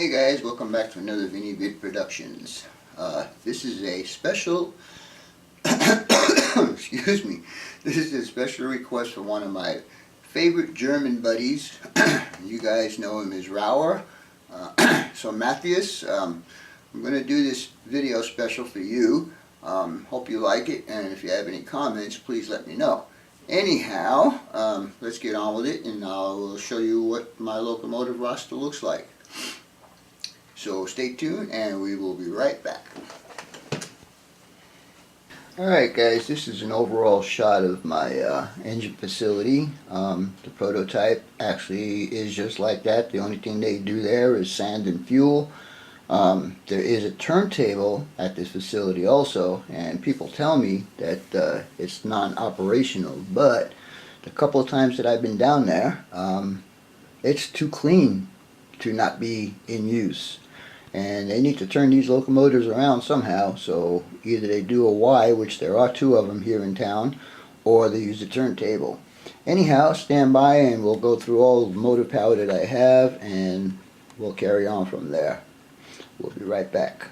Hey guys, welcome back to another Vinny Vid Productions. This is a special, excuse me, this is a special request for one of my favorite German buddies. You guys know him as Rauer. So Matthias, I'm going to do this video special for you. Hope you like it, and if you have any comments, please let me know. Anyhow, let's get on with it, and I will show you what my locomotive roster looks like. So stay tuned and we will be right back. Alright guys, this is an overall shot of my engine facility. The prototype actually is just like that. The only thing they do there is sand and fuel. There is a turntable at this facility also, and people tell me that it's non-operational, but the couple of times that I've been down there, it's too clean to not be in use. And they need to turn these locomotives around somehow, so either they do a Y, which there are two of them here in town, or they use a turntable. Anyhow, stand by and we'll go through all the motive power that I have, and we'll carry on from there. We'll be right back.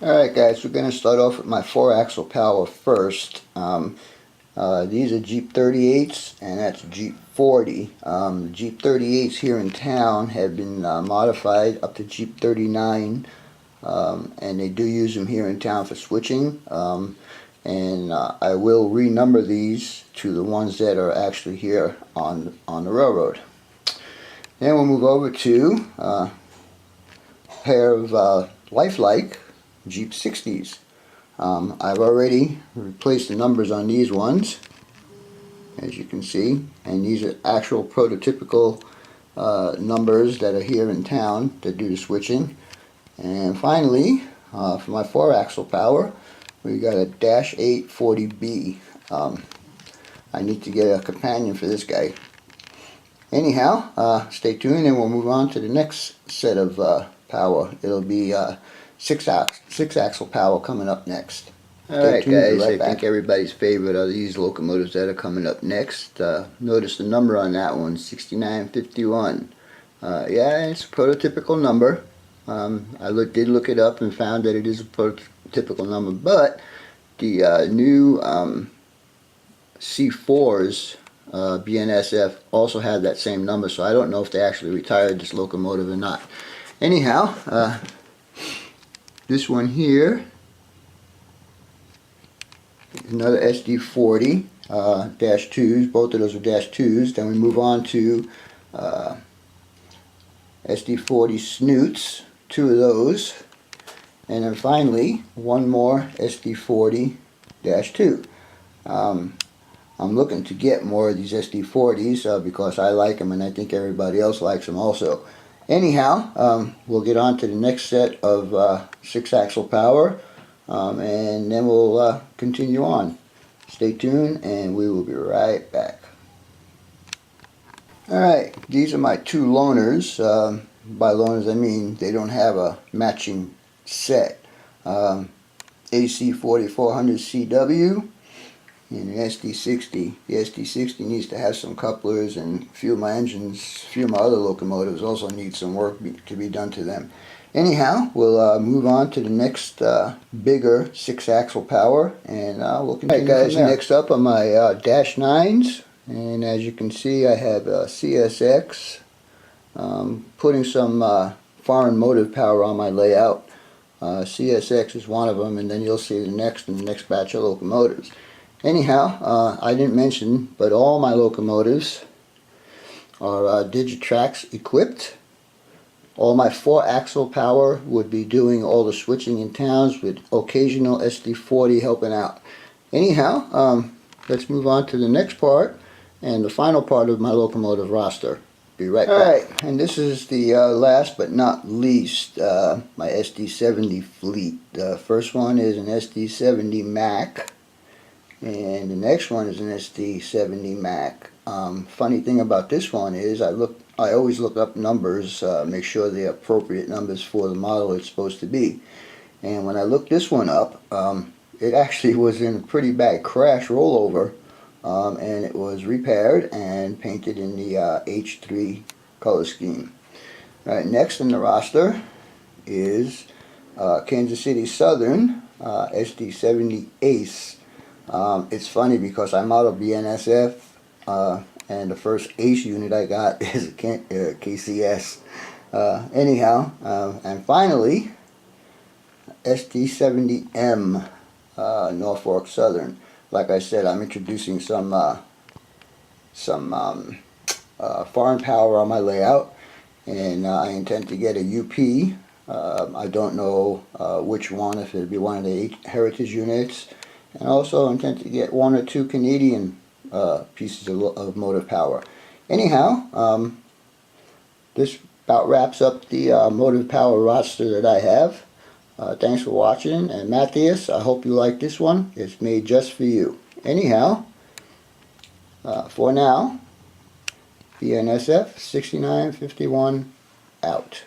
Alright guys, we're going to start off with my 4-axle power first. These are Jeep 38s, and that's Jeep 40. The Jeep 38s here in town have been modified up to Jeep 39, and they do use them here in town for switching. And I will renumber these to the ones that are actually here on the railroad. Then we'll move over to a pair of lifelike Jeep 60s. I've already replaced the numbers on these ones, as you can see, and these are actual prototypical numbers that are here in town that do the switching. And finally, for my 4-axle power, we got a Dash 840B. I need to get a companion for this guy. Anyhow, stay tuned and we'll move on to the next set of power. It'll be 6-axle power coming up next. Alright guys, I think everybody's favorite are these locomotives that are coming up next. Notice the number on that one, 6951. Yeah, it's a prototypical number. I did look it up and found that it is a prototypical number, but the new C4s, BNSF, also had that same number, so I don't know if they actually retired this locomotive or not. Anyhow, this one here, another SD40 dash 2s, both of those are dash 2s. Then we move on to SD40 snoots, 2 of those. And then finally, one more SD40 dash 2. I'm looking to get more of these SD40s because I like them and I think everybody else likes them also. Anyhow, we'll get on to the next set of 6-axle power, and then we'll continue on. Stay tuned and we will be right back. Alright, these are my 2 loaners. By loaners I mean they don't have a matching set. AC 4400 CW and the SD60. The SD60 needs to have some couplers, and a few of my engines, a few of my other locomotives also need some work to be done to them. Anyhow, we'll move on to the next bigger 6-axle power, and we'll continue. Alright guys, next up are my Dash 9s, and as you can see I have a CSX, putting some foreign motive power on my layout. CSX is one of them, and then you'll see the next in the next batch of locomotives. Anyhow, I didn't mention, but all my locomotives are Digitrax equipped. All my 4-axle power would be doing all the switching in towns with occasional SD40 helping out. Anyhow, let's move on to the next part and the final part of my locomotive roster. Be right back. Alright, and this is the last but not least, my SD70 fleet. The first one is an SD70 Mac. And the next one is an SD70 Mac. Funny thing about this one is I always look up numbers, make sure they're appropriate numbers for the model it's supposed to be. And when I looked this one up, it actually was in a pretty bad crash rollover, and it was repaired and painted in the H3 color scheme. Alright, next in the roster is Kansas City Southern SD70 Ace. It's funny because I'm out of BNSF, and the first Ace unit I got is a KCS. Anyhow, and finally, SD70M Norfolk Southern. Like I said, I'm introducing some foreign power on my layout, and I intend to get a UP. I don't know which one, if it'll be one of the 8 heritage units, and also intend to get 1 or 2 Canadian pieces of motive power. Anyhow, this about wraps up the motive power roster that I have. Thanks for watching, and Matthias, I hope you like this one. It's made just for you. Anyhow, for now, BNSF 6951 out.